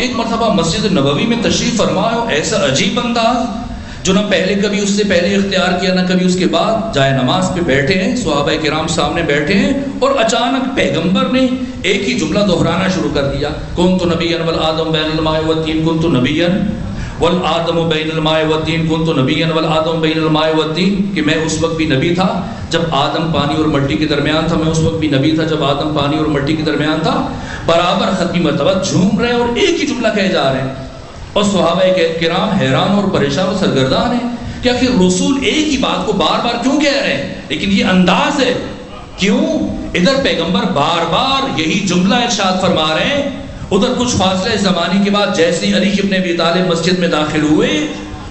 ایک مرتبہ مسجد نبوی میں تشریف فرمائے اور ایسا عجیب انداز جو نہ پہلے کبھی اس سے پہلے اختیار کیا نہ کبھی اس کے بعد، جائے نماز پہ بیٹھے ہیں، صحابہ کرام سامنے بیٹھے ہیں اور اچانک پیغمبر نے ایک ہی جملہ دہرانا شروع کر دیا، کنت نبیا والآدم بین الماء والطین، کنت نبیا والآدم بین الماء والطین، کنت نبیا والآدم بین الماء والطین، کہ میں اس وقت بھی نبی تھا جب آدم پانی اور مٹی کے درمیان تھا، میں اس وقت بھی نبی تھا جب آدم پانی اور مٹی کے درمیان تھا. برابر ختمی مرتبہ جھوم رہے اور ایک ہی جملہ کہے جا رہے ہیں، اور صحابہ کرام حیران اور پریشان اور سرگردان ہیں کہ آخر رسول ایک ہی بات کو بار بار کیوں کہہ رہے ہیں، لیکن یہ انداز ہے کیوں؟ ادھر پیغمبر بار بار یہی جملہ ارشاد فرما رہے ہیں، ادھر کچھ فاصلہ زمانے کے بعد جیسے علی ابن ابی طالب مسجد میں داخل ہوئے،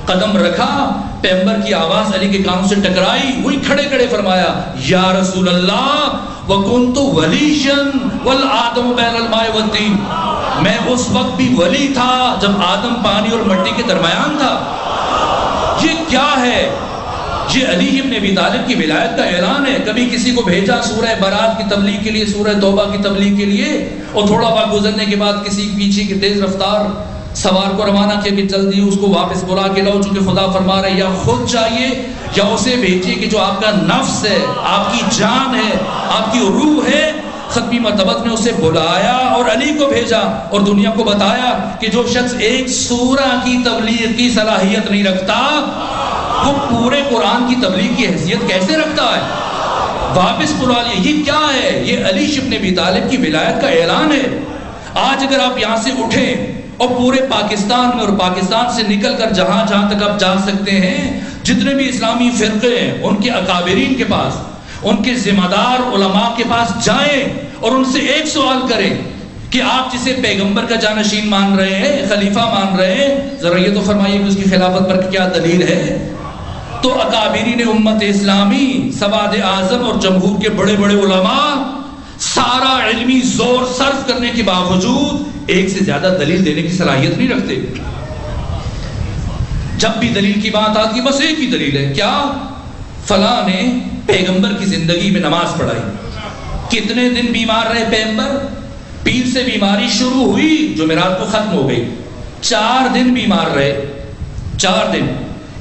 قدم رکھا، پیغمبر کی آواز علی کے کانوں سے ٹکرائی، وہی کھڑے کھڑے فرمایا یا رسول اللہ وَكُنْتُ وَلِيًّا وَالْآدَمُ بَيْنَ الْمَاءِ وَالطِّينِ، میں اس وقت بھی ولی تھا جب آدم پانی اور مٹی کے درمیان تھا. یہ کیا ہے؟ یہ علی ابن ابی طالب کی ولایت کا اعلان ہے. کبھی کسی کو بھیجا سورہ برات کی تبلیغ کے لیے، سورہ توبہ کی تبلیغ کے لیے، اور تھوڑا وقت گزرنے کے بعد کسی پیچھے کی تیز رفتار سوار کو روانہ کیا کہ جلدی اس کو واپس بلا کے لاؤ، چونکہ خدا فرما رہے یا خود چاہیے یا اسے بھیجیے کہ جو آپ کا نفس ہے، آپ کی جان ہے، آپ کی روح ہے. ختمی مرتبہ نے اسے بلایا اور علی کو بھیجا اور دنیا کو بتایا کہ جو شخص ایک سورہ کی تبلیغ کی صلاحیت نہیں رکھتا وہ پورے قرآن کی تبلیغ کی حیثیت کیسے رکھتا ہے. واپس بلا لیے. یہ کیا ہے؟ یہ علی ابن ابی طالب کی ولایت کا اعلان ہے. آج اگر آپ یہاں سے اٹھیں اور پورے پاکستان میں اور پاکستان سے نکل کر جہاں جہاں تک آپ جا سکتے ہیں، جتنے بھی اسلامی فرقے ہیں ان کے اکابرین کے پاس، ان کے ذمہ دار علماء کے پاس جائیں اور ان سے ایک سوال کریں کہ آپ جسے پیغمبر کا جانشین مان رہے ہیں، خلیفہ مان رہے ہیں، ذرا یہ تو فرمائیے کہ اس کی خلافت پر کیا دلیل ہے. تو اکابرین امت اسلامی، سواد اعظم اور جمہور کے بڑے بڑے علماء سارا علمی زور صرف کرنے کے باوجود ایک سے زیادہ دلیل دینے کی صلاحیت نہیں رکھتے. جب بھی دلیل کی بات آتی بس ایک ہی دلیل ہے، کیا؟ فلاں نے پیغمبر کی زندگی میں نماز پڑھائی. کتنے دن بیمار رہے پیغمبر؟ پیر سے بیماری شروع ہوئی جمعرات کو ختم ہو گئی، 4 دن بیمار رہے، 4 دن.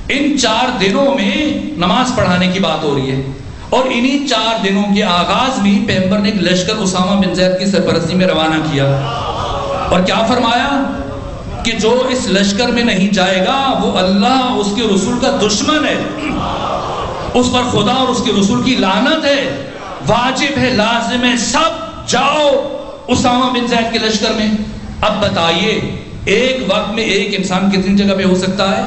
ان 4 دنوں میں نماز پڑھانے کی بات ہو رہی ہے، اور انہی 4 دنوں کے آغاز میں پیغمبر نے ایک لشکر اسامہ بن زید کی سرپرستی میں روانہ کیا، اور کیا فرمایا کہ جو اس لشکر میں نہیں جائے گا وہ اللہ اس کے رسول کا دشمن ہے، اس پر خدا اور اس کے رسول کی لعنت ہے. واجب ہے، لازم ہے، سب جاؤ اسامہ بن زید کے لشکر میں. اب بتائیے ایک وقت میں ایک انسان کتنی جگہ پہ ہو سکتا ہے؟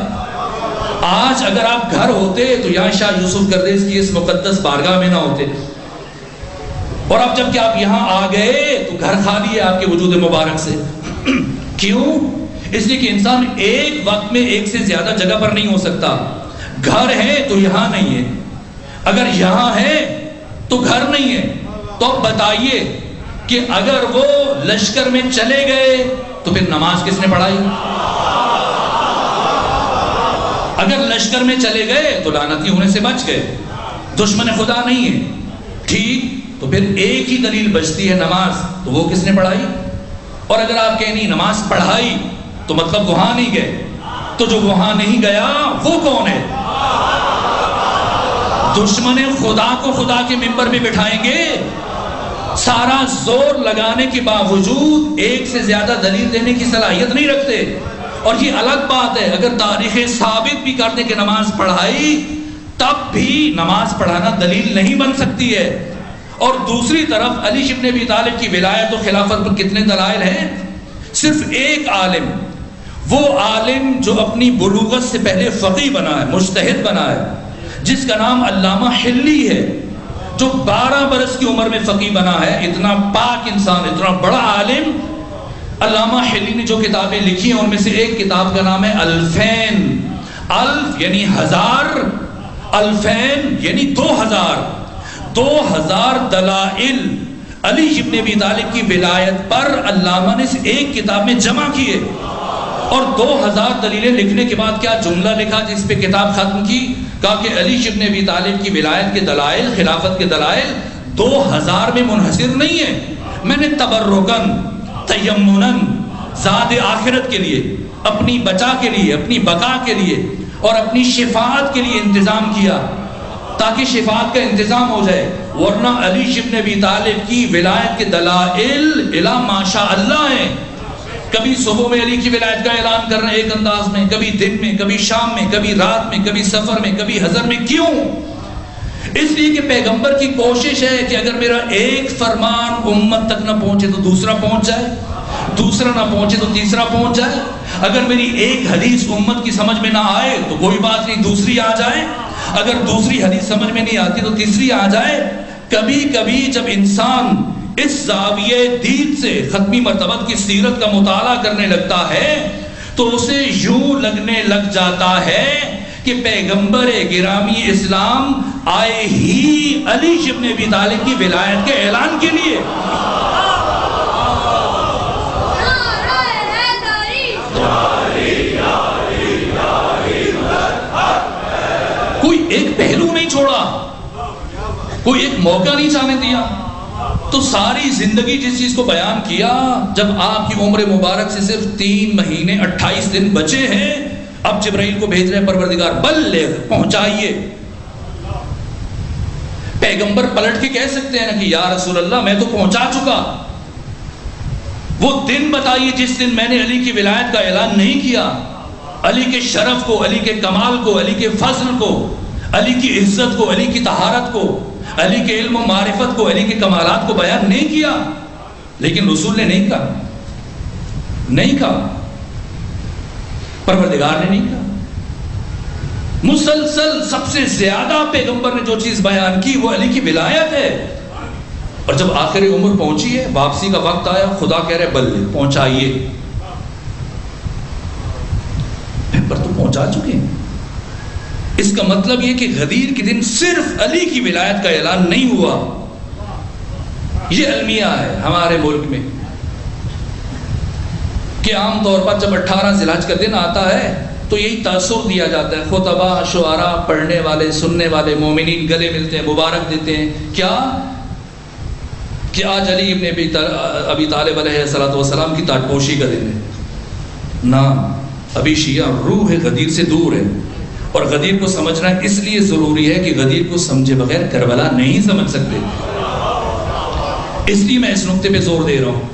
آج اگر آپ گھر ہوتے تو یا شاہ یوسف گردیز کی اس مقدس بارگاہ میں نہ ہوتے، اور اب جب کہ آپ یہاں آ گئے تو گھر خالی ہے آپ کے وجود مبارک سے. کیوں؟ اس لیے کہ انسان ایک وقت میں ایک سے زیادہ جگہ پر نہیں ہو سکتا. گھر ہے تو یہاں نہیں ہے، اگر یہاں ہے تو گھر نہیں ہے. تو اب بتائیے کہ اگر وہ لشکر میں چلے گئے تو پھر نماز کس نے پڑھائی؟ اگر لشکر میں چلے گئے تو لعنتی ہونے سے بچ گئے، دشمن خدا نہیں ہے. ٹھیک، تو پھر ایک ہی دلیل بچتی ہے نماز، تو وہ کس نے پڑھائی؟ اور اگر آپ کہیں نہیں نماز پڑھائی تو مطلب وہاں نہیں گئے، تو جو وہاں نہیں گیا وہ کون ہے؟ دشمن خدا کو خدا کے ممبر میں بٹھائیں گے. سارا زور لگانے کے باوجود ایک سے زیادہ دلیل دینے کی صلاحیت نہیں رکھتے. اور یہ الگ بات ہے اگر تاریخ ثابت بھی کر دے کہ نماز پڑھائی، تب بھی نماز پڑھانا دلیل نہیں بن سکتی ہے. اور دوسری طرف علی ابن ابی طالب کی ولایت و خلافت پر کتنے دلائل ہیں؟ صرف ایک عالم، وہ عالم جو اپنی بلوغت سے پہلے فقیہ بنا ہے، مجتہد بنا ہے، جس کا نام علامہ حلی ہے، جو 12 برس کی عمر میں فقیہ بنا ہے. اتنا پاک انسان، اتنا بڑا عالم. علامہ حلی نے جو کتابیں لکھی ہیں ان میں سے ایک کتاب کا نام ہے الفین. الف یعنی 1000، الفین یعنی 2000. 2000 دلائل علی ابن ابی طالب کی ولایت پر علامہ نے ایک کتاب میں جمع کیے. اور 2000 دلیلیں لکھنے کے بعد کیا جملہ لکھا جس پہ کتاب ختم کی؟ کہا کہ علی ابن ابی طالب کی ولایت کے دلائل، خلافت کے دلائل 2000 میں منحصر نہیں ہے. میں نے تبرکن، تیمنن، زاد آخرت کے لیے، اپنی بچا کے لیے، اپنی بقا کے لیے اور اپنی شفاعت کے لیے انتظام کیا تاکہ شفاعت کا انتظام ہو جائے. ورنہ علی ابن ابی طالب کی ولایت کے دلائل الا ماشاء اللہ ہیں. کبھی صبح میں علی کی ولایت کا اعلان کر رہے ہیں ایک انداز میں، کبھی دن میں، کبھی شام میں، کبھی رات میں، کبھی سفر میں، کبھی حضر میں. کیوں؟ اس لیے کہ پیغمبر کی کوشش ہے کہ اگر میرا ایک فرمان امت تک نہ پہنچے تو دوسرا پہنچ جائے، دوسرا نہ پہنچے تو تیسرا پہنچ جائے. اگر میری ایک حدیث امت کی سمجھ میں نہ آئے تو کوئی بات نہیں، دوسری آ جائے. اگر دوسری حدیث سمجھ میں نہیں آتی تو تیسری آ جائے. کبھی کبھی جب انسان اس زاویہ دید سے ختمی مرتبہ کی سیرت کا مطالعہ کرنے لگتا ہے تو اسے یوں لگنے لگ جاتا ہے کہ پیغمبر گرامی اسلام آئے ہی علی ابن ابی طالب کی ولایت کے اعلان کے لیے. کوئی ایک پہلو نہیں چھوڑا، کوئی ایک موقع نہیں چاہنے دیا. تو ساری زندگی جس چیز کو بیان کیا، جب آپ کی عمر مبارک سے صرف 3 مہینے 28 دن بچے ہیں، اب جبرائیل کو بھیج رہے ہیں پروردگار بلغ، پہنچائیے. پیغمبر پلٹ کے کہہ سکتے ہیں نا کہ یا رسول اللہ میں تو پہنچا چکا، وہ دن بتائیے جس دن میں نے علی کی ولایت کا اعلان نہیں کیا. علی کے شرف کو، علی کے کمال کو، علی کے فضل کو، علی کی عزت کو، علی کی طہارت کو، علی کے علم و معرفت کو، علی کے کمالات کو بیان نہیں کیا. لیکن رسول نے نہیں کہا، نہیں کہا، پروردگار نے نہیں کہا. مسلسل سب سے زیادہ پیغمبر نے جو چیز بیان کی وہ علی کی ولایت ہے. اور جب آخر عمر پہنچی ہے، واپسی کا وقت آیا، خدا کہہ رہے بلغ، پہنچائیے. پیغمبر تو پہنچا چکے ہیں. اس کا مطلب یہ کہ غدیر کے دن صرف علی کی ولایت کا اعلان نہیں ہوا. یہ المیہ ہے ہمارے ملک میں کہ عام طور پر جب 18 ذی الحج کا دن آتا ہے تو یہی تاثر دیا جاتا ہے. خطبہ، شعراء، پڑھنے والے، سننے والے مومنین گلے ملتے ہیں، مبارک دیتے ہیں. کیا کہ آج علی ابن ابی طالب علیہ السلام کی تاجپوشی کا دن ہے. نہ، ابھی شیعہ روح غدیر سے دور ہے. اور غدیر کو سمجھنا اس لیے ضروری ہے کہ غدیر کو سمجھے بغیر کربلا نہیں سمجھ سکتے. اس لیے میں اس نقطے پہ زور دے رہا ہوں.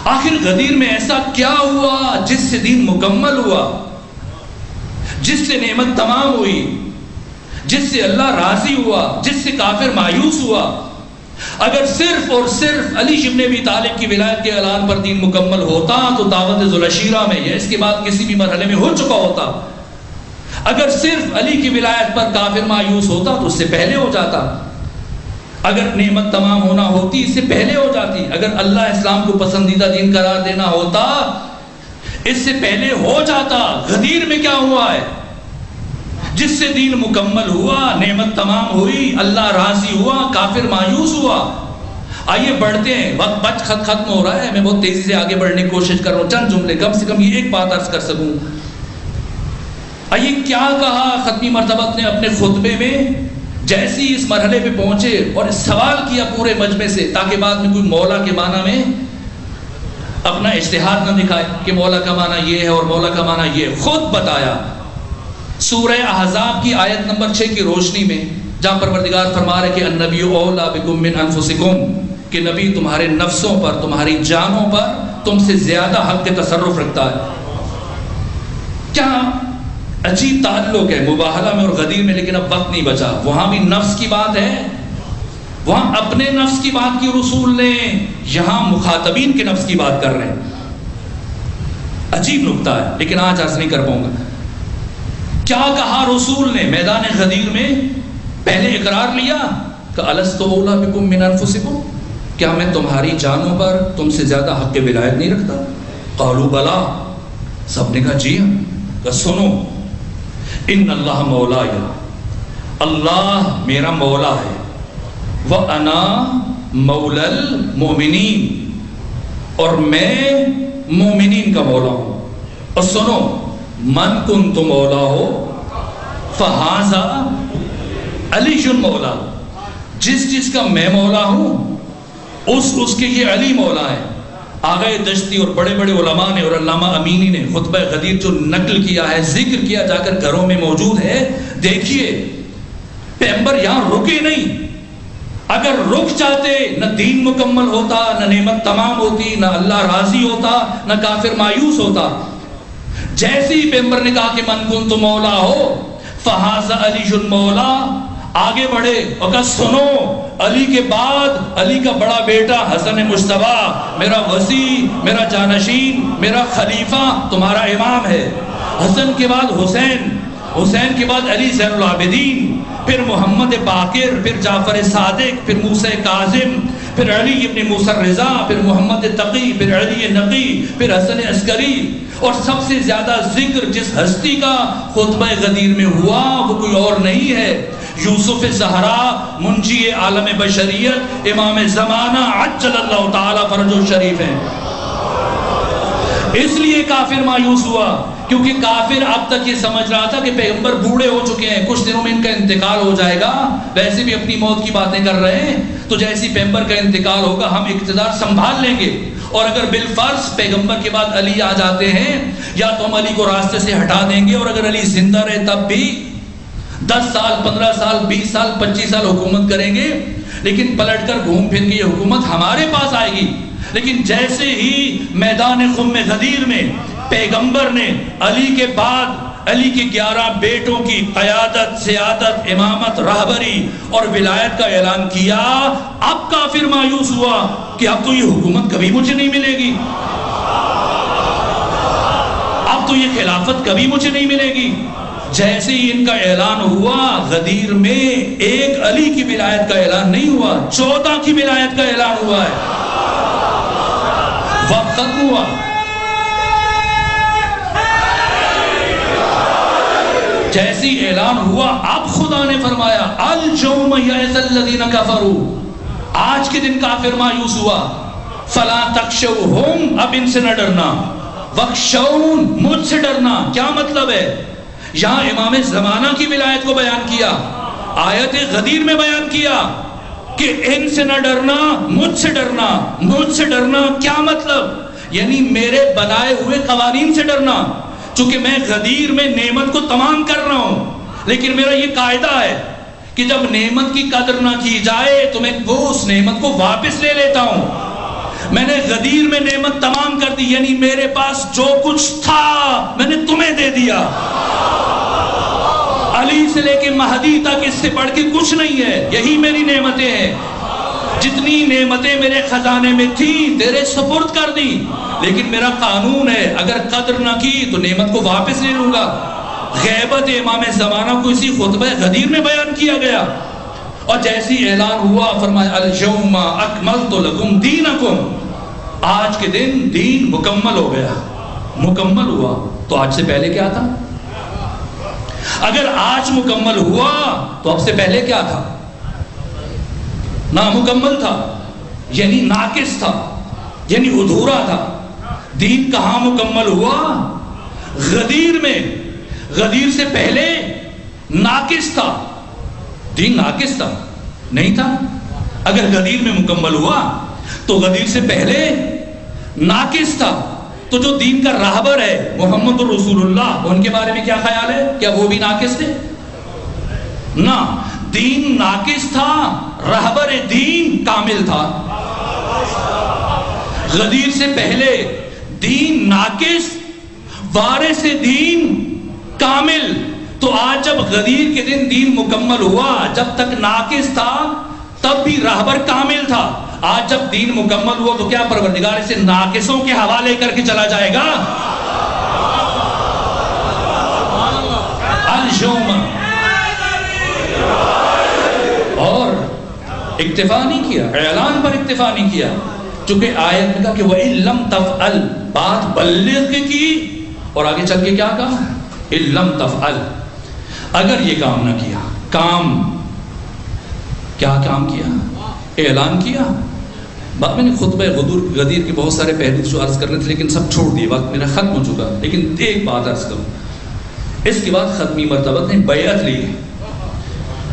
آخر غدیر میں ایسا کیا ہوا جس سے دین مکمل ہوا، جس سے نعمت تمام ہوئی، جس سے اللہ راضی ہوا، جس سے کافر مایوس ہوا؟ اگر صرف اور صرف علی ابن ابی طالب کی ولایت کے اعلان پر دین مکمل ہوتا تو دعوت ذوالعشیرہ میں یا اس کے بعد کسی بھی مرحلے میں ہو چکا ہوتا. اگر صرف علی کی ولایت پر کافر مایوس ہوتا تو اس سے پہلے ہو جاتا. اگر نعمت تمام ہونا ہوتی اس سے پہلے ہو جاتی. اگر اللہ اسلام کو پسندیدہ دین قرار دینا ہوتا اس سے پہلے ہو جاتا. غدیر میں کیا ہوا ہے جس سے دین مکمل ہوا، نعمت تمام ہوئی، اللہ راضی ہوا، کافر مایوس ہوا؟ آئیے بڑھتے ہیں، وقت بچ ختم ہو رہا ہے. میں بہت تیزی سے آگے بڑھنے کی کوشش کر رہا ہوں، چند جملے کم سے کم یہ ایک بات عرض کر سکوں. آئیے کیا کہا ختمی مرتبہ نے اپنے خطبے میں جیسی اس مرحلے پہ پہنچے اور سوال کیا پورے مجمع سے تاکہ بعد میں کوئی مولا کے معنی میں اپنا اجتہاد نہ دکھائے کہ مولا کا معنی یہ ہے اور مولا کا معنی یہ. خود بتایا سورہ احزاب کی آیت نمبر 6 کی روشنی میں جہاں پروردگار فرما رہے کہ النبی اولیٰ بکم من انفسکم، کہ نبی تمہارے نفسوں پر، تمہاری جانوں پر تم سے زیادہ حق کے تصرف رکھتا ہے. کیا عجیب تعلق ہے مباہلہ میں اور غدیر میں. لیکن اب وقت نہیں بچا. وہاں بھی نفس کی بات ہے، وہاں اپنے نفس کی بات کی رسول نے، یہاں مخاطبین کے نفس کی بات کر رہے ہیں. عجیب نکتہ ہے لیکن آج عرض نہیں کر پاؤں گا. کیا کہا رسول نے میدان غدیر میں؟ پہلے اقرار لیا کہ الست اولیٰ بکم من انفسکم، کیا میں تمہاری جانوں پر تم سے زیادہ حق ولایت نہیں رکھتا؟ قالوا بلا، سب نے کہا جی ہاں. کہ سنو، ان اللہ مولایا، اللہ میرا مولا ہے، وَأَنَا مَوْلَى الْمُؤْمِنِينَ، اور میں مومنین کا مولا ہوں. اور سنو، من کنت مولا ہو فہذا علی مولا، جس کا میں مولا ہوں اس کے یہ علی مولا ہے. آغا دشتی اور بڑے بڑے علماء نے اور علامہ امینی نے خطبہ غدیر جو نقل کیا ہے، ذکر کیا، جا کر گھروں میں موجود ہے، دیکھیے پیغمبر یہاں رکے نہیں. اگر رک جاتے نہ دین مکمل ہوتا، نہ نعمت تمام ہوتی، نہ اللہ راضی ہوتا، نہ کافر مایوس ہوتا. جیسے ہی پیغمبر نے کہا کہ من کنت مولا ہو فہذا علی المولا، آگے بڑھے اور کہا سنو، علی کے بعد علی کا بڑا بیٹا حسن مجتبیٰ میرا وصی، میرا جانشین، میرا خلیفہ، تمہارا امام ہے. حسن کے بعد حسین، حسین کے بعد علی زین العابدین، پھر محمد باقر، پھر جعفر صادق، پھر موسیٰ کاظم، پھر علی ابن موسیٰ رضا، پھر محمد تقی، پھر علی نقی، پھر حسن عسکری. اور سب سے زیادہ ذکر جس ہستی کا خطبہ غدیر میں ہوا وہ کوئی اور نہیں ہے، یوسف زہرا، منجی عالم بشریت، امام زمانہ عجل اللہ تعالی فرجہ الشریف ہے. اس لیے کافر مایوس ہوا کیونکہ کافر اب تک یہ سمجھ رہا تھا کہ پیغمبر بوڑھے ہو چکے ہیں، کچھ دنوں میں ان کا انتقال ہو جائے گا، ویسے بھی اپنی موت کی باتیں کر رہے ہیں، تو جیسی پیغمبر کا انتقال ہوگا ہم اقتدار سنبھال لیں گے. اور اگر بالفرض پیغمبر کے بعد علی آ جاتے ہیں یا تو ہم علی کو راستے سے ہٹا دیں گے، اور اگر علی زندہ رہے تب بھی 10 سال 15 سال 20 سال 25 سال حکومت کریں گے، لیکن پلٹ کر گھوم پھر کے یہ حکومت ہمارے پاس آئے گی. لیکن جیسے ہی میدان خم غدیر میں پیغمبر نے علی کے بعد علی کے 11 بیٹوں کی قیادت، سیادت، امامت، رہبری اور ولایت کا اعلان کیا، اب کافر مایوس ہوا کہ اب تو یہ حکومت کبھی مجھے نہیں ملے گی، اب تو یہ خلافت کبھی مجھے نہیں ملے گی. جیسے ہی ان کا اعلان ہوا، غدیر میں ایک علی کی ولایت کا اعلان نہیں ہوا، 14 کی ولایت کا اعلان ہوا ہے. وقت ختم ہوا. جیسی اعلان ہوا اب خدا نے فرمایا الجوم یئس الذین کفروا، آج کے دن کافر مایوس ہوا، فلا تخشوہم، اب ان سے نہ ڈرنا، وخشون، مجھ سے ڈرنا. کیا مطلب ہے؟ یہاں امام زمانہ کی ولایت کو بیان کیا، آیت غدیر میں بیان کیا کہ ان سے نہ ڈرنا، مجھ سے ڈرنا. مجھ سے ڈرنا کیا مطلب؟ یعنی میرے بنائے ہوئے قوانین سے ڈرنا. چونکہ میں غدیر میں نعمت کو تمام کر رہا ہوں، لیکن میرا یہ قاعدہ ہے کہ جب نعمت کی قدر نہ کی جائے تو میں وہ اس نعمت کو واپس لے لیتا ہوں. میں نے غدیر میں نعمت تمام کر دی، یعنی میرے پاس جو کچھ تھا میں نے تمہیں دے دیا. علی سے لے کے مہدی تک اس سے بڑھ کے کچھ نہیں ہے، یہی میری نعمتیں ہیں. جتنی نعمتیں میرے خزانے میں تھیں تیرے سپرد کر دی، لیکن میرا قانون ہے اگر قدر نہ کی تو نعمت کو واپس لے لوں گا. غیبت امام زمانہ کو اسی خطبہ غدیر میں بیان کیا گیا. اور جیسی اعلان ہوا فرمایا اليوم اکملت لکم دینکم، آج کے دن دین مکمل ہو گیا. مکمل ہوا تو آج سے پہلے کیا تھا؟ اگر آج مکمل ہوا تو اب سے پہلے کیا تھا؟ نامکمل تھا، یعنی ناقص تھا، یعنی ادھورا تھا. دین کہاں مکمل ہوا؟ غدیر میں. غدیر سے پہلے ناقص تھا، دین ناقص تھا، نہیں تھا. اگر غدیر میں مکمل ہوا تو غدیر سے پہلے ناقص تھا. تو جو دین کا راہبر ہے محمد رسول اللہ، ان کے بارے میں کیا خیال ہے؟ کیا وہ بھی ناقص تھے؟ نہ، دین ناقص تھا، راہبر دین کامل تھا. غدیر سے پہلے دین ناقص، وارث دین کامل. تو آج جب غدیر کے دن دین مکمل ہوا، جب تک ناقص تھا تب بھی راہبر کامل تھا. آج جب دین مکمل ہوا تو کیا پروردگار اسے ناقصوں کے حوالے کر کے چلا جائے گا؟ الجوم. اور اکتفا نہیں کیا، اعلان پر اکتفا نہیں کیا، چونکہ آیت میں کہا کہ وَإِن لَمْ تَفْعَلْ، بات بلغ کی، اور آگے چل کے کیا کہا؟ إِن لَمْ تَفْعَلْ، اگر یہ کام نہ کیا. کام کیا کام کیا؟ اعلان کیا. بعد میں نے خطبہ غدیر کے بہت سارے پہلو جو عرض کرنے تھے لیکن سب چھوڑ دیے، وقت میرا ختم ہو چکا. لیکن ایک بات عرض کروں، اس کے بعد ختمی مرتبہ نے بیعت لی.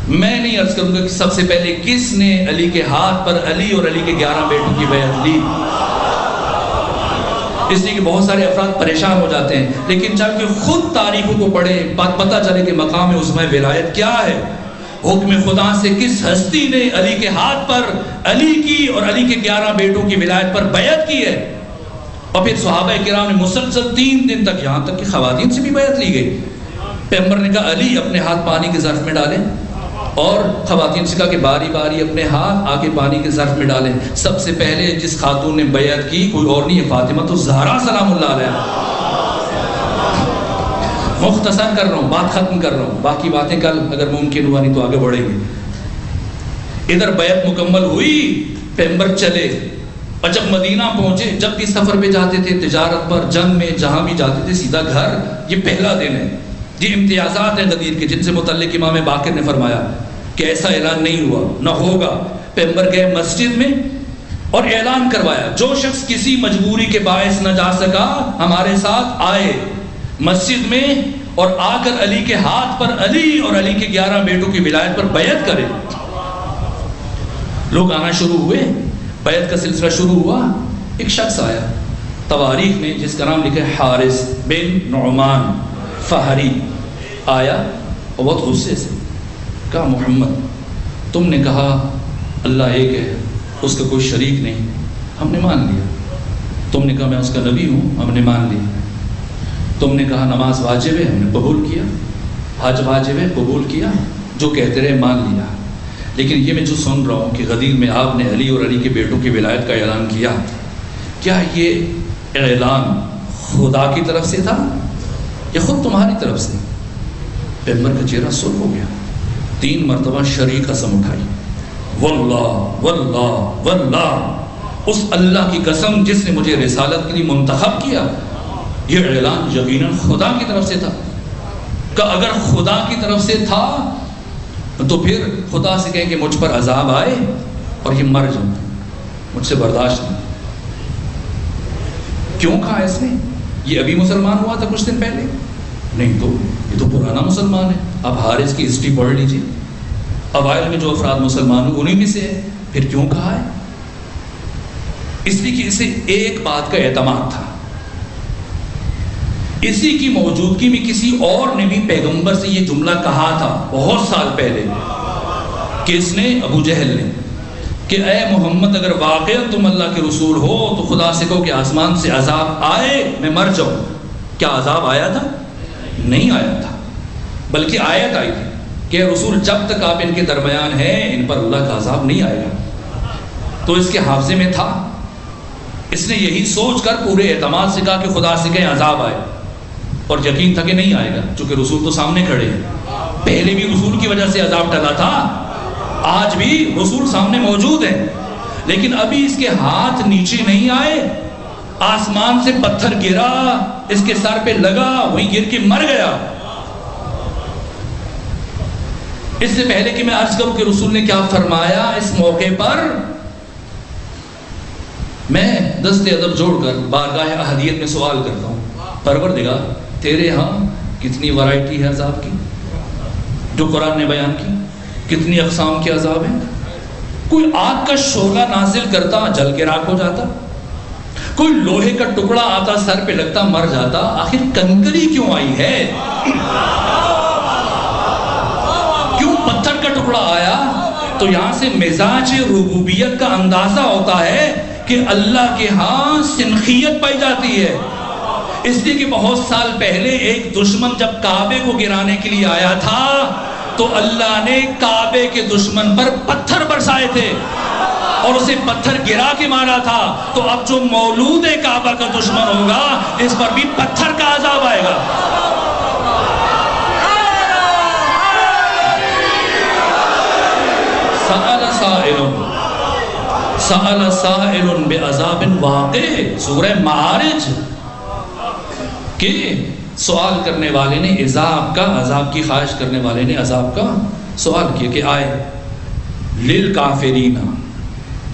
میں نہیں عرض کروں گا کہ سب سے پہلے کس نے علی کے ہاتھ پر علی اور علی کے 11 بیٹوں کی بیعت لی. اس لیے کہ بہت سارے افراد پریشان ہو جاتے ہیں، لیکن جب کہ خود تاریخوں کو پڑھیں پتہ چلے کہ مقام عظمی ولایت کیا ہے، حکم خدا سے کس ہستی نے علی کے ہاتھ پر علی کی اور علی کے 11 بیٹوں کی ولایت پر بیعت کی ہے۔ اور پھر صحابہ کرام نے مسلسل 3 دن تک، یہاں تک کہ خواتین سے بھی بیعت لی گئی، پیغمبر نے کہا علی اپنے ہاتھ پانی کے ظرف میں ڈالیں، اور خواتین سے کہا کہ باری باری اپنے ہاتھ آگے پانی کے ظرف میں ڈالیں۔ سب سے پہلے جس خاتون نے بیعت کی کوئی اور نہیں ہے، فاطمہ تو زہرا سلام اللہ علیہ۔ مختصر کر رہا ہوں، بات ختم کر رہا ہوں، باقی باتیں کل اگر ممکن ہوا نہیں تو آگے بڑھیں گے۔ ادھر بیعت مکمل ہوئی، پیغمبر چلے، اور جب مدینہ پہنچے، جب بھی سفر پہ جاتے تھے، تجارت پر، جنگ میں، جہاں بھی جاتے تھے، سیدھا گھر۔ یہ پہلا دن ہے، یہ امتیازات ہیں غدیر کے جن سے متعلق امام باقر نے فرمایا کہ ایسا اعلان نہیں ہوا، نہ ہوگا۔ پیغمبر گئے مسجد میں اور اعلان کروایا جو شخص کسی مجبوری کے باعث نہ جا سکا ہمارے ساتھ آئے مسجد میں، اور آ کر علی کے ہاتھ پر علی اور علی کے 11 بیٹوں کی ولایت پر بیعت کرے۔ لوگ آنا شروع ہوئے، بیعت کا سلسلہ شروع ہوا۔ ایک شخص آیا تواریخ میں جس کا نام لکھا ہے حارث بن نعمان فہری، آیا اور بہت غصے سے کہا محمد تم نے کہا اللہ ایک ہے، اس کا کوئی شریک نہیں، ہم نے مان لیا۔ تم نے کہا میں اس کا نبی ہوں، ہم نے مان لیا۔ تم نے کہا نماز واجب ہے، ہم نے قبول کیا، حج واجب ہے، قبول کیا، جو کہتے رہے مان لیا۔ لیکن یہ میں جو سن رہا ہوں کہ غدیر میں آپ نے علی اور علی کے بیٹوں کی ولایت کا اعلان کیا، کیا یہ اعلان خدا کی طرف سے تھا یا خود تمہاری طرف سے؟ پیغمبر کا چہرہ سرخ ہو گیا، 3 مرتبہ شرعی قسم اٹھائی، واللہ واللہ واللہ، اس اللہ کی قسم جس نے مجھے رسالت کے لیے منتخب کیا، یہ اعلان یقیناً خدا کی طرف سے تھا۔ کہ اگر خدا کی طرف سے تھا تو پھر خدا سے کہیں کہ مجھ پر عذاب آئے اور یہ مر جائیں، مجھ سے برداشت نہیں۔ کیوں کہا اس نے؟ یہ ابھی مسلمان ہوا تھا کچھ دن پہلے؟ نہیں تو یہ تو پرانا مسلمان ہے۔ اب حارث کی ہسٹری پڑھ لیجیے، اوائل میں جو افراد مسلمان ہوئے انہی میں سے ہے، پھر کیوں کہا ہے؟ اس لیے کہ اسے ایک بات کا اعتماد تھا، اسی کی موجودگی میں کسی اور نے بھی پیغمبر سے یہ جملہ کہا تھا بہت سال پہلے، کس نے؟ ابو جہل نے، کہ اے محمد اگر واقعا تم اللہ کے رسول ہو تو خدا سے کہو کہ آسمان سے عذاب آئے میں مر جاؤں۔ کیا عذاب آیا تھا؟ نہیں آیا تھا، بلکہ آیت آئی تھی کہ رسول جب تک آپ ان کے درمیان ہیں ان پر اللہ کا عذاب نہیں آئے گا۔ تو اس کے حافظے میں تھا، اس نے یہی سوچ کر پورے اعتماد سے کہا کہ خدا سے کہیں عذاب آئے، اور یقین تھا کہ نہیں آئے گا چونکہ رسول تو سامنے کھڑے ہیں۔ پہلے بھی رسول کی وجہ سے عذاب ٹلا تھا، آج بھی رسول سامنے موجود ہیں، لیکن ابھی اس کے ہاتھ نیچے نہیں آئے، آسمان سے پتھر گرا، اس کے سر پہ لگا، وہیں گر کے مر گیا۔ اس سے پہلے کہ میں عرض کروں کہ رسول نے کیا فرمایا اس موقع پر، میں دست ادب جوڑ کر بارگاہ احدیت میں سوال کرتا ہوں، پروردگار تیرے ہاں کتنی ورائٹی ہے عذاب کی جو قرآن نے بیان کی، کتنی اقسام کے عذاب ہیں؟ کوئی آگ کا شعلہ نازل کرتا جل کے راکھ ہو جاتا، کوئی لوہے کا ٹکڑا آتا سر پہ لگتا مر جاتا، آخر کنکری کیوں آئی ہے؟ کیوں پتھر کا ٹکڑا آیا؟ تو یہاں سے مزاج ربوبیت کا اندازہ ہوتا ہے کہ اللہ کے ہاں سنخیت پائی جاتی ہے۔ اس لیے کہ بہت سال پہلے ایک دشمن جب کعبے کو گرانے کے لیے آیا تھا تو اللہ نے کعبے کے دشمن پر پتھر برسائے تھے اور اسے پتھر گرا کے مارا تھا، تو اب جو مولود کعبہ کا دشمن ہوگا اس پر بھی پتھر کا عذاب آئے گا۔ سأل سائل بعذاب واقع، سورہ معارج کہ سوال کرنے والے نے عذاب کا، عذاب کی خواہش کرنے والے نے عذاب کا سوال کیا کہ آئے للکافرین،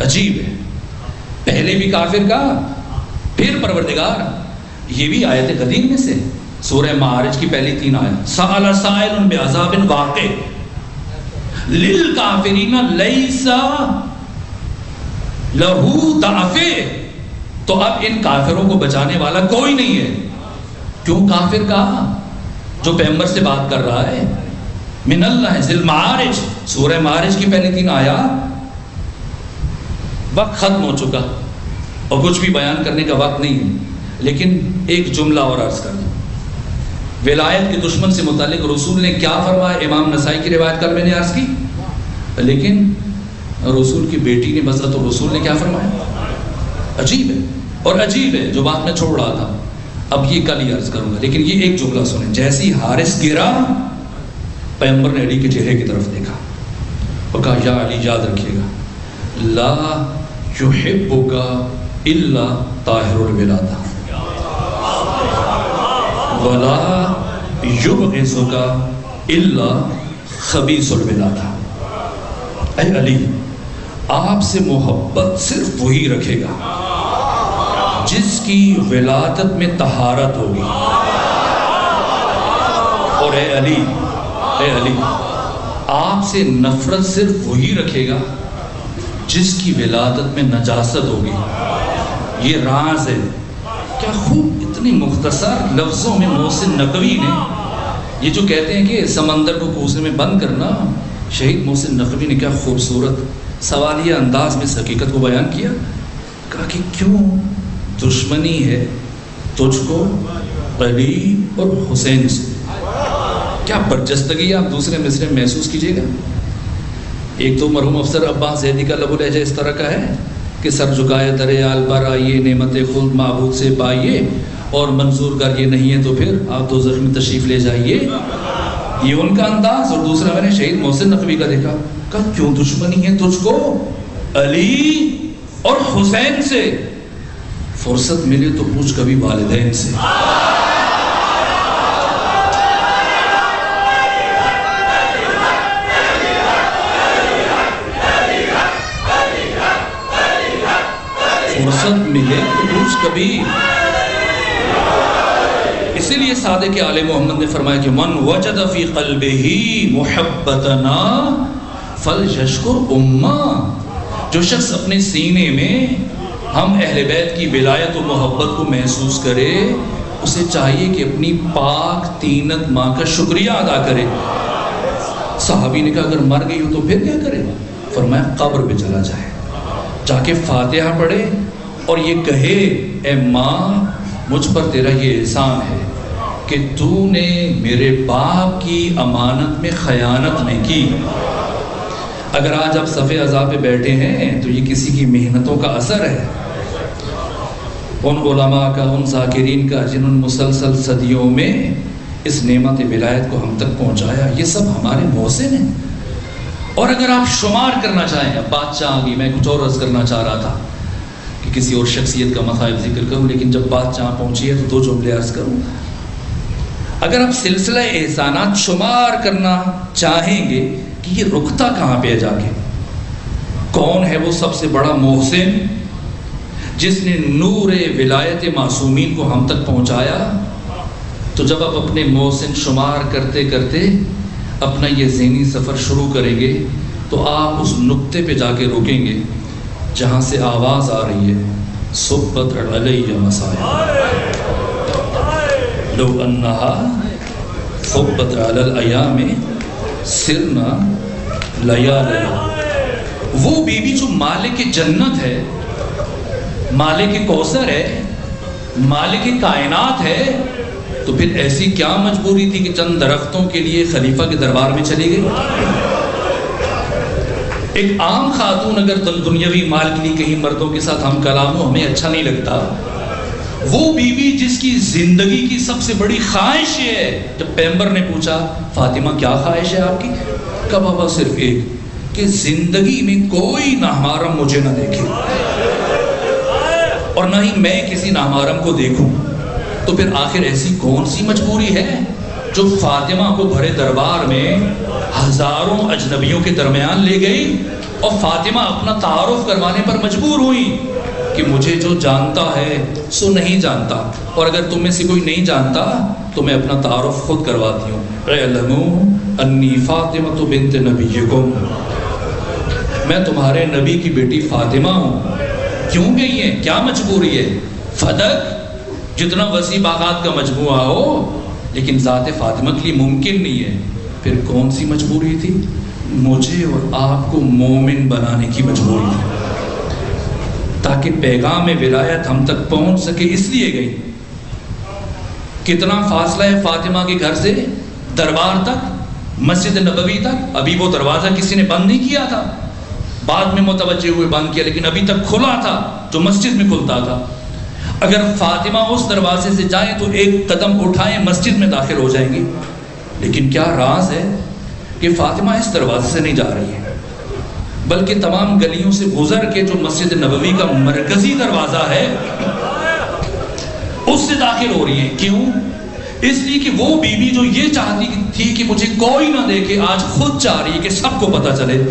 عجیب ہے، پہلے بھی کافر کا پھر پروردگار، یہ بھی آیت غدیر میں سے سورہ معارج کی پہلی 3 آیت، سأل سائل بعذاب واقع للکافرین لیس لہو ضعف، تو اب ان کافروں کو بچانے والا کوئی نہیں ہے. کیوں کافر کہا؟ جو پیغمبر سے بات کر رہا ہے من اللہ ذی المعارج. سورہ معارج کی پہلی 3 آیات. وقت ختم ہو چکا اور کچھ بھی بیان کرنے کا وقت نہیں ہے، لیکن ایک جملہ اور عرض کر دوں. ولایت کے دشمن سے متعلق رسول نے کیا فرمایا؟ امام نسائی کی روایت کل میں نے عرض کی، لیکن رسول کی بیٹی نے حضرت رسول نے کیا فرمایا؟ عجیب ہے اور عجیب ہے جو بات میں چھوڑ رہا تھا، اب یہ کل ہی عرض کروں گا، لیکن یہ ایک جملہ سنیں. جیسے ہی حارث گرا، پیغمبر نے علی کے چہرے کی طرف دیکھا اور کہا یا علی یاد رکھیے گا، لا یحبک الا طاہر الولادہ ولا یبغضک الا خبیث الولادہ. اے علی، آپ سے محبت صرف وہی رکھے گا جس کی ولادت میں طہارت ہوگی. اور اے علی، آپ سے نفرت صرف وہی رکھے گا جس کی ولادت میں نجاست ہوگی. یہ راز ہے. کیا خوب اتنی مختصر لفظوں میں محسن نقوی نے یہ جو کہتے ہیں کہ سمندر کو کوزے میں بند کرنا، شہید محسن نقوی نے کیا خوبصورت سوالیہ انداز میں اس حقیقت کو بیان کیا. کہا کہ کیوں دشمنی ہے تجھ کو علی اور حسین سے. کیا برجستگی آپ دوسرے مصرے میں محسوس کیجئے گا. ایک تو مرحوم افسر عباس زیدی کا لب و لہجہ اس طرح کا ہے کہ سر جھکائے دریال پر آئیے، نعمت خود معبود سے پائیے، اور منظور گر یہ نہیں ہے تو پھر آپ دوزخ میں تشریف لے جائیے. یہ ان کا انداز. اور دوسرا میں نے شہید محسن نقوی کا دیکھا، کہا کیوں دشمنی ہے تجھ کو علی اور حسین سے. فرصت ملے تو پوچھ کبھی والدین سے. فرصت ملے تو پوچھ کبھی. اسی لیے صادق آل محمد نے فرمایا کہ من وجد فی قلبہ محبتنا فلیشکر امہ. جو شخص اپنے سینے میں ہم اہل بیت کی ولایت و محبت کو محسوس کرے، اسے چاہیے کہ اپنی پاک تینت ماں کا شکریہ ادا کرے. صحابی نے کہا اگر مر گئی ہو تو پھر کیا کرے؟ فرمایا قبر پہ چلا جائے، جا کے فاتحہ پڑھے اور یہ کہے اے ماں مجھ پر تیرا یہ احسان ہے کہ تو نے میرے باپ کی امانت میں خیانت نہیں کی. اگر آج آپ صفِ عذاب پہ بیٹھے ہیں تو یہ کسی کی محنتوں کا اثر ہے، ان علماء کا، ان ذاکرین کا جنہوں نے مسلسل صدیوں میں اس نعمت ولایت کو ہم تک پہنچایا. یہ سب ہمارے محسن ہیں. اور اگر آپ شمار کرنا چاہیں، اب بات چاہ گئی، میں کچھ اور عرض کرنا چاہ رہا تھا کہ کسی اور شخصیت کا مصائب ذکر کروں، لیکن جب بات چاہ پہنچی ہے تو 2 جملے عرض کروں. اگر آپ سلسلہ احسانات شمار کرنا چاہیں گے کہ یہ رکتا کہاں پہ جا کے، کون ہے وہ سب سے بڑا محسن جس نے نور ولایت معصومین کو ہم تک پہنچایا، تو جب آپ اپنے محسن شمار کرتے کرتے اپنا یہ ذہنی سفر شروع کریں گے تو آپ اس نقطے پہ جا کے روکیں گے جہاں سے آواز آ رہی ہے صبت علی مصائب لو انہا صبت علی الایام سرنا لیالیا. وہ بیوی جو مالک جنت ہے، مالک کوثر ہے، مالک کائنات ہے، تو پھر ایسی کیا مجبوری تھی کہ چند درختوں کے لیے خلیفہ کے دربار میں چلی گئی؟ ایک عام خاتون اگر دنیاوی مال کے لیے کہیں مردوں کے ساتھ ہم کلام ہو، ہمیں اچھا نہیں لگتا. وہ بیوی جس کی زندگی کی سب سے بڑی خواہش یہ ہے، جب پیغمبر نے پوچھا فاطمہ کیا خواہش ہے آپ کی، کہا بابا صرف ایک کہ زندگی میں کوئی نامحرم مجھے نہ دیکھے اور نہ ہی میں کسی نامحرم کو دیکھوں. تو پھر آخر ایسی کون سی مجبوری ہے جو فاطمہ کو بھرے دربار میں ہزاروں اجنبیوں کے درمیان لے گئی اور فاطمہ اپنا تعارف کروانے پر مجبور ہوئی کہ مجھے جو جانتا ہے سو نہیں جانتا، اور اگر تم میں سے کوئی نہیں جانتا تو میں اپنا تعارف خود کرواتی ہوں. اعلموا انی فاطمہ بنت نبیکم، میں تمہارے نبی کی بیٹی فاطمہ ہوں. کیوں گئی ہیں؟ کیا مجبوری ہے؟ فدق جتنا وسیع باغات کا مجموعہ ہو لیکن ذات فاطمہ کے لیے ممکن نہیں ہے، پھر کون سی مجبوری تھی؟ مجھے اور آپ کو مومن بنانے کی مجبوری تھی، تاکہ پیغام ولایت ہم تک پہنچ سکے، اس لیے گئی۔ کتنا فاصلہ ہے فاطمہ کے گھر سے دربار تک، مسجد نبوی تک؟ ابھی وہ دروازہ کسی نے بند نہیں کیا تھا، بعد میں متوجہ ہوئے بند کیا، لیکن ابھی تک کھلا تھا جو مسجد میں کھلتا تھا۔ اگر فاطمہ اس دروازے سے جائیں تو ایک قدم اٹھائیں مسجد میں داخل ہو جائیں گی، لیکن کیا راز ہے کہ فاطمہ اس دروازے سے نہیں جا رہی ہے، بلکہ تمام گلیوں سے گزر کے جو مسجد نبوی کا مرکزی دروازہ ہے اس سے داخل ہو رہی ہے۔ کیوں؟ اس لیے کہ وہ بیوی جو یہ چاہتی تھی کہ مجھے کوئی نہ دیکھے، آج خود چاہ رہی ہے کہ سب کو پتہ چلے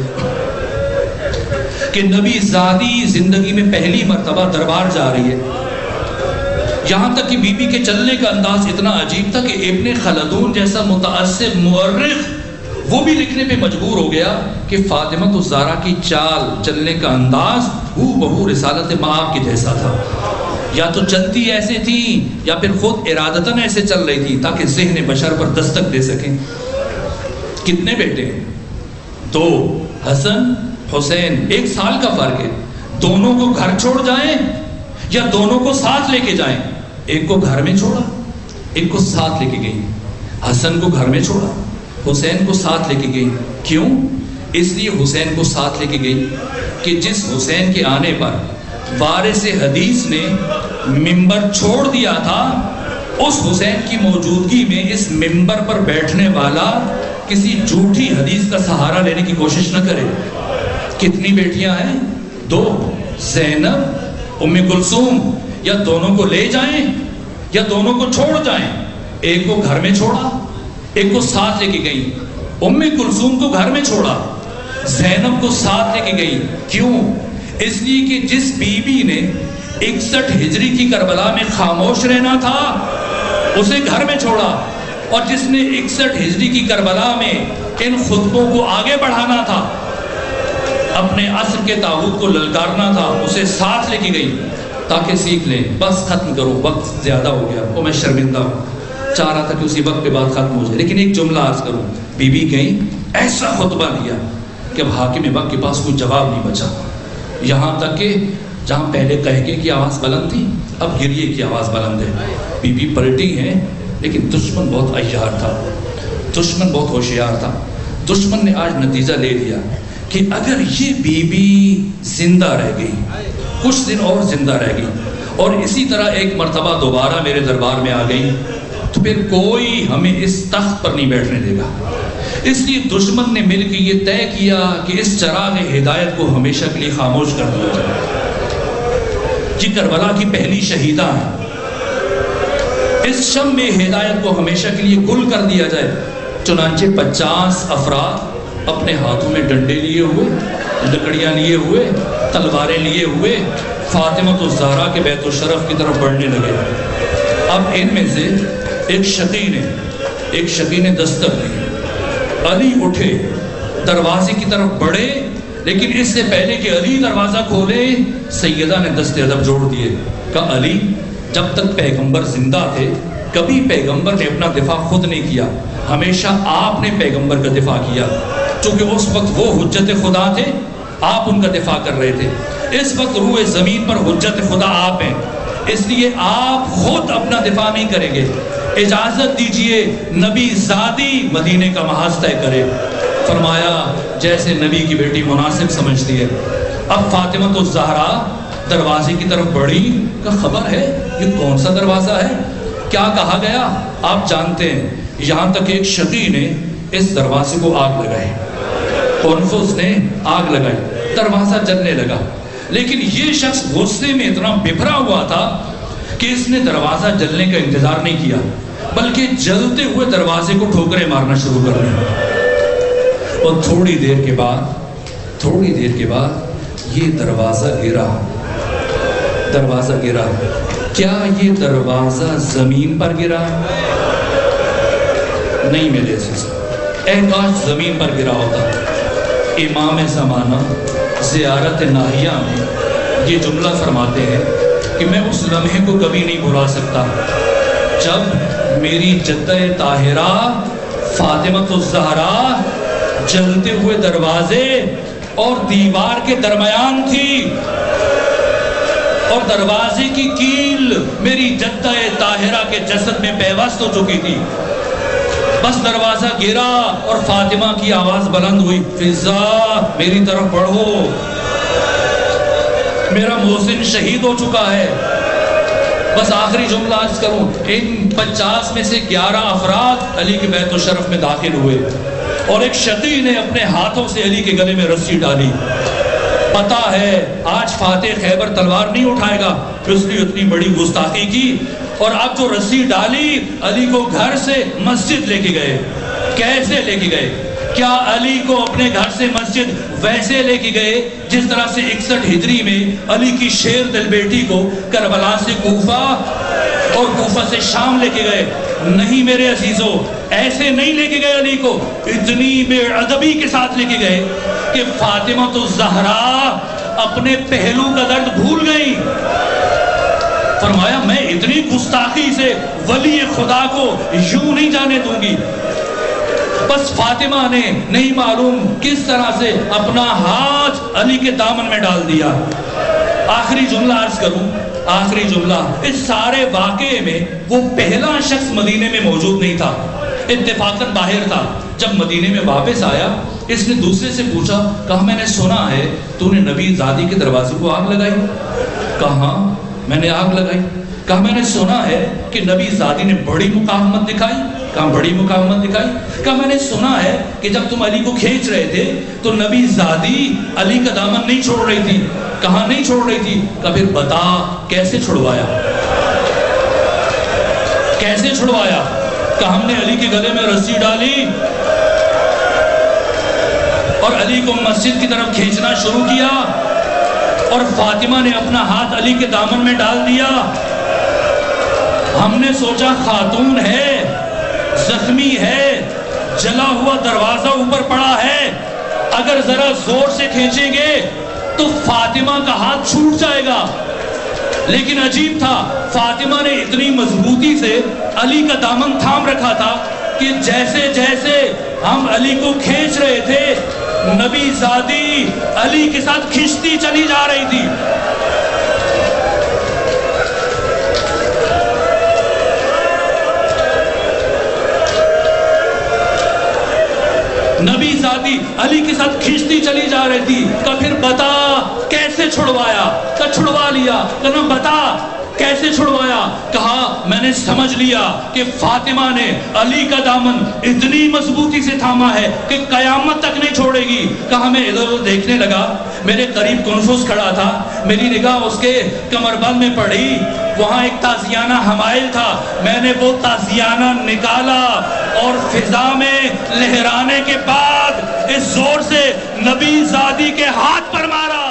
کہ نبی ذاتی زندگی میں پہلی مرتبہ دربار جا رہی ہے۔ یہاں تک کہ بی بی کے چلنے کا انداز اتنا عجیب تھا کہ ابن خلدون جیسا متعصب مورخ وہ بھی لکھنے پہ مجبور ہو گیا کہ فاطمہ تو زہرا کی چال، چلنے کا انداز ہو بہو رسالت مآب کے جیسا تھا، یا تو چلتی ایسے تھی یا پھر خود ارادتاً ایسے چل رہی تھی تاکہ ذہن بشر پر دستک دے سکیں۔ کتنے بیٹے ہیں؟ 2، حسن حسین، 1 سال کا فرق ہے۔ دونوں کو گھر چھوڑ جائیں یا دونوں کو ساتھ لے کے جائیں؟ ایک کو گھر میں چھوڑا، ایک کو ساتھ لے کے گئی۔ حسن کو گھر میں چھوڑا، حسین کو ساتھ لے کے گئی۔ کیوں؟ اس لیے حسین کو ساتھ لے کے گئی کہ جس حسین کے آنے پر وارث حدیث نے منبر چھوڑ دیا تھا، اس حسین کی موجودگی میں اس منبر پر بیٹھنے والا کسی جھوٹی حدیث کا سہارا لینے کی کوشش نہ کرے۔ کتنی بیٹیاں ہیں؟ 2، زینب، ام کلثوم، یا دونوں کو لے جائیں یا دونوں کو چھوڑ جائیں۔ ایک کو گھر میں چھوڑا، ایک کو ساتھ لے کے گئی۔ ام کلثوم کو گھر میں چھوڑا، زینب کو ساتھ لے کے گئی۔ کیوں؟ اس لیے کہ جس بی بی نے 61 ہجری کی کربلا میں خاموش رہنا تھا اسے گھر میں چھوڑا، اور جس نے 61 ہجری کی کربلا میں ان خطبوں کو آگے بڑھانا تھا، اپنے عصر کے طاغوت کو للکارنا تھا، اسے ساتھ لے کے گئی تاکہ سیکھ لیں۔ بس ختم کرو، وقت زیادہ ہو گیا، وہ میں شرمندہ ہوں، چاہ رہا تھا کہ اسی وقت پہ بات ختم ہو جائے، لیکن ایک جملہ عرض کروں۔ بی بی گئی، ایسا خطبہ دیا کہ اب حاکم وقت کے پاس کوئی جواب نہیں بچا، یہاں تک کہ جہاں پہلے قہقہے کی آواز بلند تھی اب گریے کی آواز بلند ہے۔ بی بی پلٹی ہیں، لیکن دشمن بہت عیار تھا، دشمن بہت ہوشیار تھا۔ دشمن نے آج نتیجہ لے لیا کہ اگر یہ بی بی زندہ رہ گئی، کچھ دن اور زندہ رہ گئی، اور اسی طرح ایک مرتبہ دوبارہ میرے دربار میں آ گئی، تو پھر کوئی ہمیں اس تخت پر نہیں بیٹھنے دے گا۔ اس لیے دشمن نے مل کے یہ طے کیا کہ اس چراغ ہدایت کو ہمیشہ کے لیے خاموش کر دیا جائے۔ یہ کربلا کی پہلی شہیدہ ہے، اس شمع ہدایت کو ہمیشہ کے لیے گل کر دیا جائے۔ چنانچہ 50 افراد اپنے ہاتھوں میں ڈنڈے لیے ہوئے، لکڑیاں لیے ہوئے، تلواریں لیے ہوئے فاطمہ الزہرا کے بیت الشرف کی طرف بڑھنے لگے۔ اب ان میں سے ایک شقی نے دستک دی، علی اٹھے، دروازے کی طرف بڑھے، لیکن اس سے پہلے کہ علی دروازہ کھولے سیدہ نے دست ادب جوڑ دیے، کہا علی جب تک پیغمبر زندہ تھے کبھی پیغمبر نے اپنا دفاع خود نہیں کیا، ہمیشہ آپ نے پیغمبر کا دفاع کیا، چونکہ اس وقت وہ حجت خدا تھے، آپ ان کا دفاع کر رہے تھے۔ اس وقت روئے زمین پر حجت خدا آپ ہیں، اس لیے آپ خود اپنا دفاع نہیں کریں گے، اجازت دیجئے نبی ذاتی مدینے کا محاذ طے کرے۔ فرمایا جیسے نبی کی بیٹی مناسب سمجھتی ہے۔ اب فاطمہ الزہرا دروازے کی طرف بڑھی، کہ خبر ہے یہ کون سا دروازہ ہے، کیا کہا گیا؟ آپ جانتے ہیں، یہاں تک ایک شقی نے اس دروازے کو آگ لگائی، قنفذ نے آگ لگائی، دروازہ جلنے لگا، لیکن یہ شخص غصے میں اتنا ببھرا ہوا تھا کہ اس نے دروازہ جلنے کا انتظار نہیں کیا، بلکہ جلتے ہوئے دروازے کو ٹھوکریں مارنا شروع کر دیا۔ اور تھوڑی دیر کے بعد یہ دروازہ گرا۔ کیا یہ دروازہ زمین پر گرا؟ نہیں میرے عزیز، اے کاش زمین پر گرا ہوتا۔ امام زمانہ زیارت ناہیہ میں یہ جملہ فرماتے ہیں کہ میں اس لمحے کو کبھی نہیں بھلا سکتا جب میری جدہ طاہرہ فاطمہ الزہرا جلتے ہوئے دروازے اور دیوار کے درمیان تھی اور دروازے کی کیل میری جدہ طاہرہ کے جسد میں پیوست ہو چکی تھی. بس دروازہ گرا اور فاطمہ کی آواز بلند ہوئی، فضا میری طرف بڑھو، میرا محسن شہید ہو چکا ہے. بس آخری جملہ عرض کروں، ان 50 میں سے 11 افراد علی کے بیت الشرف میں داخل ہوئے اور ایک شقی نے اپنے ہاتھوں سے علی کے گلے میں رسی ڈالی. پتا ہے آج فاتح خیبر تلوار نہیں اٹھائے گا، اس نے اتنی بڑی گستاخی کی. اور اب جو رسی ڈالی، علی کو گھر سے مسجد لے کے گئے. کیسے لے کے گئے؟ کیا علی کو اپنے گھر سے مسجد ویسے لے کے گئے جس طرح سے 61 ہجری میں علی کی شیر دل بیٹی کو کربلا سے کوفہ اور کوفہ سے شام لے کے گئے؟ نہیں میرے عزیزو، ایسے نہیں لے کے گئے. علی کو اتنی بے ادبی کے ساتھ لے کے گئے کہ فاطمہ الزہرا اپنے پہلو کا درد بھول گئی. فرمایا میں اتنی گستاخی سے ولی خدا کو یوں نہیں جانے دوں گی. بس فاطمہ نے نہیں معلوم کس طرح سے اپنا ہاتھ علی کے دامن میں ڈال دیا. آخری جملہ عرض کروں، آخری جملہ، اس سارے واقعے میں وہ پہلا شخص مدینے میں موجود نہیں تھا، اتفاقاً باہر تھا. جب مدینے میں واپس آیا، اس نے دوسرے سے پوچھا، کہا میں نے سنا ہے تو نے نبی زادی کے دروازے کو آگ لگائی. کہا میں نے آگ لگائی. کہا میں نے سنا ہے کہ نبی زادی نے بڑی مقاومت دکھائی. کہا بڑی مقاومت دکھائی. کہا میں نے سنا ہے کہ جب تم علی کو کھینچ رہے تھے تو نبی زادی علی کا دامن نہیں چھوڑ رہی تھی. کہا نہیں چھوڑ رہی تھی. کہا پھر بتا کیسے چھڑوایا؟ کیسے چھڑوایا؟ کہا ہم نے علی کے گلے میں رسی ڈالی اور علی کو مسجد کی طرف کھینچنا شروع کیا اور فاطمہ نے اپنا ہاتھ علی کے دامن میں ڈال دیا. ہم نے سوچا خاتون ہے، زخمی ہے، جلا ہوا دروازہ اوپر پڑا ہے، اگر ذرا زور سے کھینچیں گے تو فاطمہ کا ہاتھ چھوٹ جائے گا. لیکن عجیب تھا، فاطمہ نے اتنی مضبوطی سے علی کا دامن تھام رکھا تھا کہ جیسے جیسے ہم علی کو کھینچ رہے تھے، نبی زادی علی کے ساتھ کھینچتی چلی جا رہی تھی. نبی زادی علی کے ساتھ کھینچتی چلی جا رہی تھی. کہ پھر بتا کیسے چھڑوایا؟ کہ چھڑوا لیا. کہ بتا کیسے چھڑوایا؟ کہا میں نے سمجھ لیا کہ فاطمہ نے علی کا دامن اتنی مضبوطی سے تھاما ہے کہ قیامت تک نہیں چھوڑے گی. کہا میں ادھر ادھر دیکھنے لگا، میرے قریب کنفوس کھڑا تھا، میری نگاہ اس کے کمربند میں پڑی، وہاں ایک تازیانہ حمائل تھا. میں نے وہ تازیانہ نکالا اور فضا میں لہرانے کے بعد اس زور سے نبی زادی کے ہاتھ پر مارا.